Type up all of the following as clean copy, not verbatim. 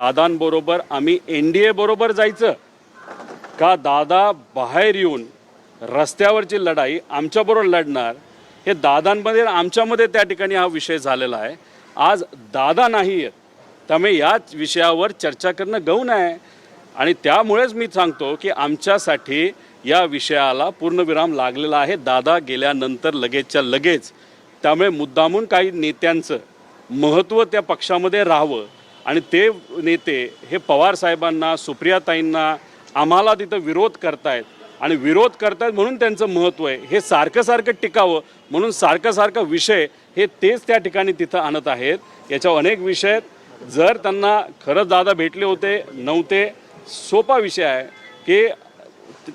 दादांबरोबर आम्ही NDA बरोबर जायचं का दादा बाहेर येऊन रस्त्यावरची लढाई आमच्याबरोबर लढणार? हे दादांमध्ये आमच्यामध्ये त्या ठिकाणी हा विषय झालेला आहे। आज दादा नाही आहेत, त्यामुळे याच विषयावर चर्चा करणं गौण आहे आणि त्यामुळेच मी सांगतो की आमच्यासाठी या विषयाला पूर्णविराम लागलेला आहे दादा गेल्यानंतर लगेचच्या लगेच। त्यामुळे मुद्दामून काही नेत्यांचं महत्त्व त्या पक्षामध्ये राहावं आणि ते नेते हे पवार साहेबांना, सुप्रियाताईंना, आम्हाला तिथं विरोध करतायत आणि विरोध करतायत म्हणून त्यांचं महत्त्व आहे हे सारखं सारखं टिकावं म्हणून सारखं विषय हे तेच त्या ठिकाणी तिथं आणत आहेत। याच्या अनेक विषय जर त्यांना खरंच दादा भेटले होते नव्हते, सोपा विषय आहे की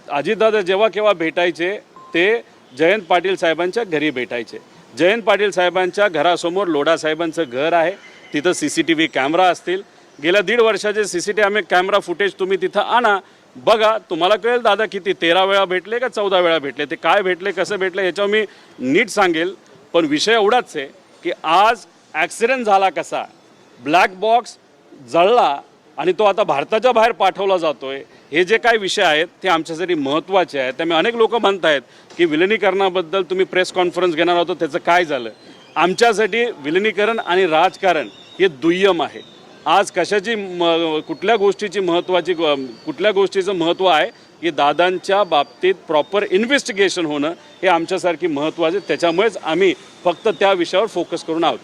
अजितदादा जेव्हा केव्हा भेटायचे ते जयंत पाटील साहेबांच्या घरी भेटायचे। जयंत पाटील साहेबांच्या घरासमोर लोढा साहेबांचं घर आहे, तिथं CCTV कॅमेरा असतील। गेल्या 1.5 वर्षाचे CCTV कॅमेरा फुटेज तुम्ही तिथं आणा, बघा, तुम्हाला कळेल दादा किती 13 वेळा भेटले का 14 वेळा भेटले, ते काय भेटले कसं भेटले याच्यावर मी नीट सांगेल। पण विषय एवढाच आहे की आज ॲक्सिडेंट झाला कसा, ब्लॅक बॉक्स जळला आणि तो आता भारताच्या बाहेर पाठवला जातोय, हे जे काही विषय आहेत ते आमच्यासाठी महत्त्वाचे आहेत। त्यामुळे अनेक लोक म्हणत आहेत की विलिनीकरणाबद्दल तुम्ही प्रेस कॉन्फरन्स घेणार होतो, त्याचं काय झालं? आमच्यासाठी विलिनीकरण आणि राजकारण हे दुय्यम आहे। आज कशाची कुठल्या गोष्टीचं महत्त्व आहे की दादांच्या बाबतीत प्रॉपर इन्व्हेस्टिगेशन होणं हे आमच्यासाठी महत्त्वाचं आहे। त्याच्यामुळेच आम्ही फक्त त्या विषयावर फोकस करून आहोत।